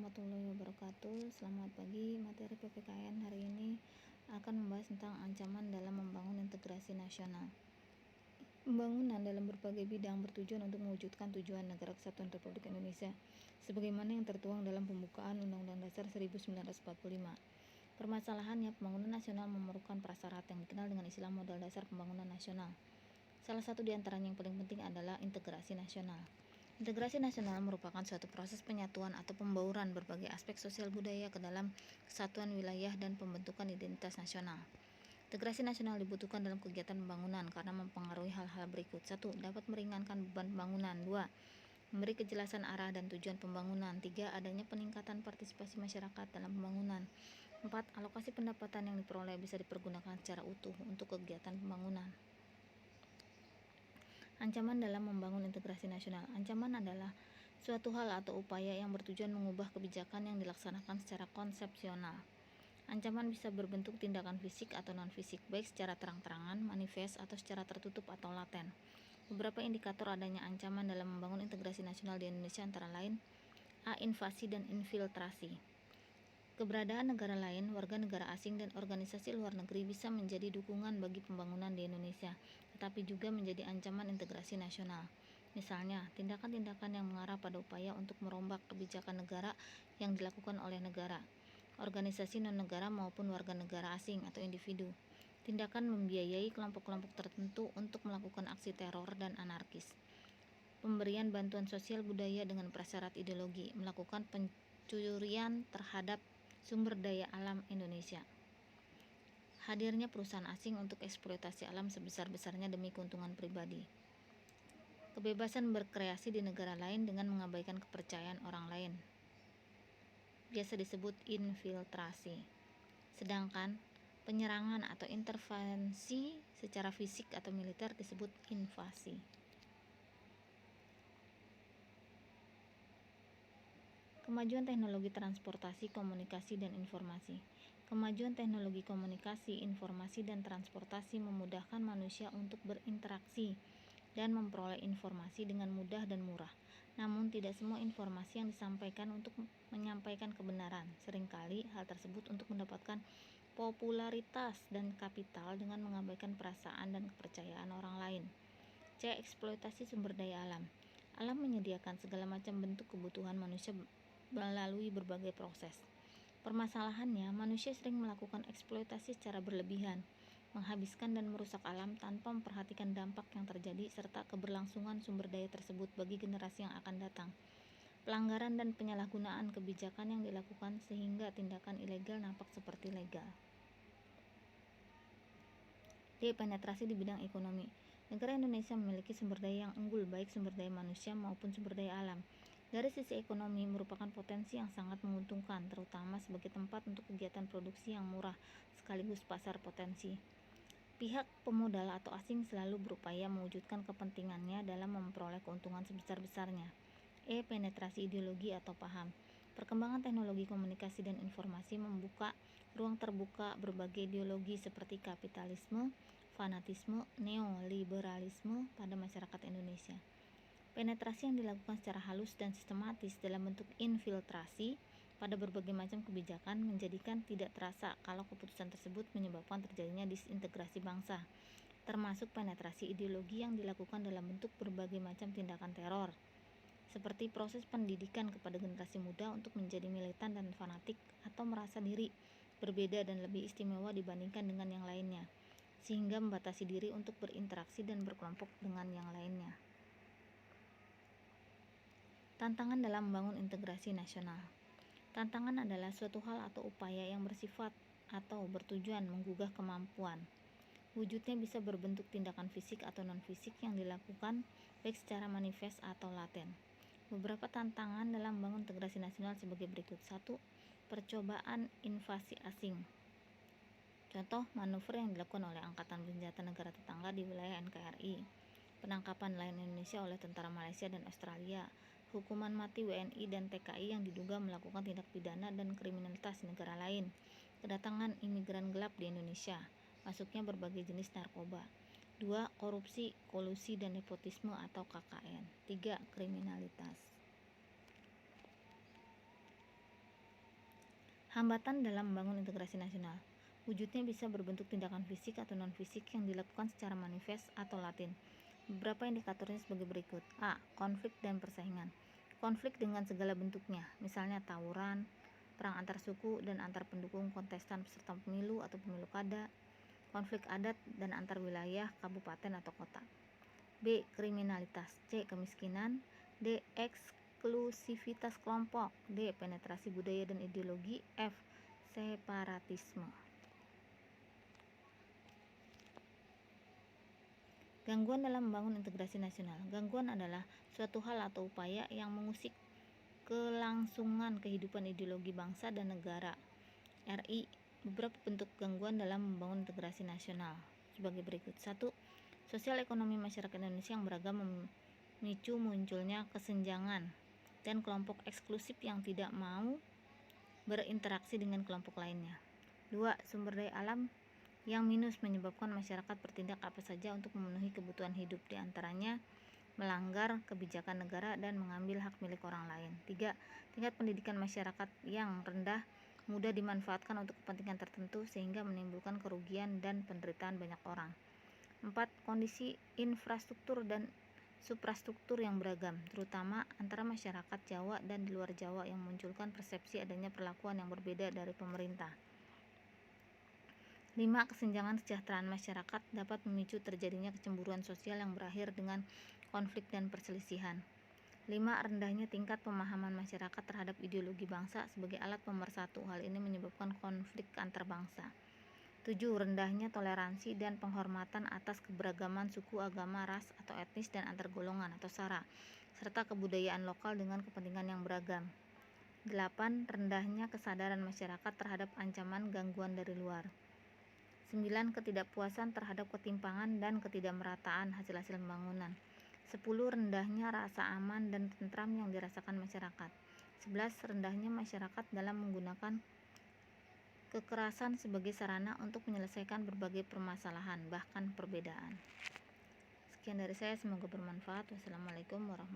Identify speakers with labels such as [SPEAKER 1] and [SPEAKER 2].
[SPEAKER 1] warahmatullahi wabarakatuh. Selamat pagi. Materi PPKN hari ini akan membahas tentang ancaman dalam membangun integrasi nasional. Pembangunan dalam berbagai bidang bertujuan untuk mewujudkan tujuan Negara Kesatuan Republik Indonesia sebagaimana yang tertuang dalam pembukaan Undang-Undang Dasar 1945. Permasalahannya, pembangunan nasional memerlukan prasyarat yang dikenal dengan istilah modal dasar pembangunan nasional. Salah satu di antaranya yang paling penting adalah integrasi nasional. Integrasi nasional merupakan suatu proses penyatuan atau pembauran berbagai aspek sosial budaya ke dalam kesatuan wilayah dan pembentukan identitas nasional. Integrasi nasional dibutuhkan dalam kegiatan pembangunan karena mempengaruhi hal-hal berikut. 1. Dapat meringankan beban pembangunan. 2. Memberi kejelasan arah dan tujuan pembangunan. 3. Adanya peningkatan partisipasi masyarakat dalam pembangunan. 4. Alokasi pendapatan yang diperoleh bisa dipergunakan secara utuh untuk kegiatan pembangunan. Ancaman dalam membangun integrasi nasional. Ancaman adalah suatu hal atau upaya yang bertujuan mengubah kebijakan yang dilaksanakan secara konsepsional. Ancaman bisa berbentuk tindakan fisik atau non-fisik, baik secara terang-terangan, manifest, atau secara tertutup atau laten. Beberapa indikator adanya ancaman dalam membangun integrasi nasional di Indonesia antara lain: A. Invasi dan infiltrasi. Keberadaan negara lain, warga negara asing, dan organisasi luar negeri bisa menjadi dukungan bagi pembangunan di Indonesia, tetapi juga menjadi ancaman integrasi nasional. Misalnya, tindakan-tindakan yang mengarah pada upaya untuk merombak kebijakan negara yang dilakukan oleh negara, organisasi non-negara maupun warga negara asing atau individu. Tindakan membiayai kelompok-kelompok tertentu untuk melakukan aksi teror dan anarkis. Pemberian bantuan sosial budaya dengan prasyarat ideologi, melakukan pencurian terhadap sumber daya alam Indonesia. Hadirnya perusahaan asing untuk eksploitasi alam sebesar-besarnya demi keuntungan pribadi. Kebebasan berkreasi di negara lain dengan mengabaikan kepercayaan orang lain, biasa disebut infiltrasi. Sedangkan penyerangan atau intervensi secara fisik atau militer disebut invasi. Kemajuan teknologi transportasi, komunikasi, dan informasi. Kemajuan teknologi komunikasi, informasi, dan transportasi memudahkan manusia untuk berinteraksi dan memperoleh informasi dengan mudah dan murah. Namun tidak semua informasi yang disampaikan untuk menyampaikan kebenaran. Seringkali hal tersebut untuk mendapatkan popularitas dan kapital dengan mengabaikan perasaan dan kepercayaan orang lain. C. Eksploitasi sumber daya alam. Alam menyediakan segala macam bentuk kebutuhan manusia melalui berbagai proses. Permasalahannya, manusia sering melakukan eksploitasi secara berlebihan, menghabiskan dan merusak alam tanpa memperhatikan dampak yang terjadi serta keberlangsungan sumber daya tersebut bagi generasi yang akan datang. Pelanggaran dan penyalahgunaan kebijakan yang dilakukan sehingga tindakan ilegal nampak seperti legal. D. Penetrasi di bidang ekonomi. Negara Indonesia memiliki sumber daya yang unggul, baik sumber daya manusia maupun sumber daya alam. Dari sisi ekonomi, merupakan potensi yang sangat menguntungkan, terutama sebagai tempat untuk kegiatan produksi yang murah sekaligus pasar potensi. Pihak pemodal atau asing selalu berupaya mewujudkan kepentingannya dalam memperoleh keuntungan sebesar-besarnya. E. Penetrasi ideologi atau paham. Perkembangan teknologi komunikasi dan informasi membuka ruang terbuka berbagai ideologi seperti kapitalisme, fanatisme, neoliberalisme pada masyarakat Indonesia. Penetrasi yang dilakukan secara halus dan sistematis dalam bentuk infiltrasi pada berbagai macam kebijakan menjadikan tidak terasa kalau keputusan tersebut menyebabkan terjadinya disintegrasi bangsa, termasuk penetrasi ideologi yang dilakukan dalam bentuk berbagai macam tindakan teror, seperti proses pendidikan kepada generasi muda untuk menjadi militan dan fanatik atau merasa diri berbeda dan lebih istimewa dibandingkan dengan yang lainnya, sehingga membatasi diri untuk berinteraksi dan berkelompok dengan yang lainnya. Tantangan dalam membangun integrasi nasional. Tantangan adalah suatu hal atau upaya yang bersifat atau bertujuan menggugah kemampuan. Wujudnya bisa berbentuk tindakan fisik atau non-fisik yang dilakukan baik secara manifest atau laten. Beberapa tantangan dalam membangun integrasi nasional sebagai berikut. 1. Percobaan invasi asing. Contoh manuver yang dilakukan oleh Angkatan Bersenjata negara tetangga di wilayah NKRI. Penangkapan nelayan Indonesia oleh tentara Malaysia dan Australia. Hukuman mati WNI dan TKI yang diduga melakukan tindak pidana dan kriminalitas di negara lain. Kedatangan imigran gelap di Indonesia. Masuknya berbagai jenis narkoba. 2. Korupsi, kolusi, dan nepotisme atau KKN. 3. Kriminalitas. Hambatan dalam membangun integrasi nasional. Wujudnya bisa berbentuk tindakan fisik atau non-fisik yang dilakukan secara manifest atau latin. Beberapa indikatornya sebagai berikut. A. Konflik dan persaingan. Konflik dengan segala bentuknya, misalnya tawuran, perang antar suku dan antar pendukung kontestan peserta pemilu atau pemilu kada, konflik adat dan antar wilayah, kabupaten atau kota. B. Kriminalitas. C. Kemiskinan. D. Eksklusivitas kelompok. D. Penetrasi budaya dan ideologi. F. Separatisme. Gangguan dalam membangun integrasi nasional. Gangguan adalah suatu hal atau upaya yang mengusik kelangsungan kehidupan ideologi bangsa dan negara. RI. Beberapa bentuk gangguan dalam membangun integrasi nasional sebagai berikut. 1. Sosial ekonomi masyarakat Indonesia yang beragam memicu munculnya kesenjangan dan kelompok eksklusif yang tidak mau berinteraksi dengan kelompok lainnya. 2. Sumber daya alam yang minus menyebabkan masyarakat bertindak apa saja untuk memenuhi kebutuhan hidup, diantaranya melanggar kebijakan negara dan mengambil hak milik orang lain. 3. Tingkat pendidikan masyarakat yang rendah mudah dimanfaatkan untuk kepentingan tertentu sehingga menimbulkan kerugian dan penderitaan banyak orang. 4. Kondisi infrastruktur dan suprastruktur yang beragam, terutama antara masyarakat Jawa dan di luar Jawa yang memunculkan persepsi adanya perlakuan yang berbeda dari pemerintah. 5. Kesenjangan kesejahteraan masyarakat dapat memicu terjadinya kecemburuan sosial yang berakhir dengan konflik dan perselisihan. 5. Rendahnya tingkat pemahaman masyarakat terhadap ideologi bangsa sebagai alat pemersatu. Hal ini menyebabkan konflik antar bangsa. 7. Rendahnya toleransi dan penghormatan atas keberagaman suku, agama, ras, atau etnis dan antar golongan atau SARA, serta kebudayaan lokal dengan kepentingan yang beragam. 8. Rendahnya kesadaran masyarakat terhadap ancaman gangguan dari luar. 9. Ketidakpuasan terhadap ketimpangan dan ketidakmerataan hasil-hasil pembangunan. 10. Rendahnya rasa aman dan tentram yang dirasakan masyarakat. 11. Rendahnya masyarakat dalam menggunakan kekerasan sebagai sarana untuk menyelesaikan berbagai permasalahan, bahkan perbedaan. Sekian dari saya, semoga bermanfaat. Wassalamualaikum warahmatullahi wabarakatuh.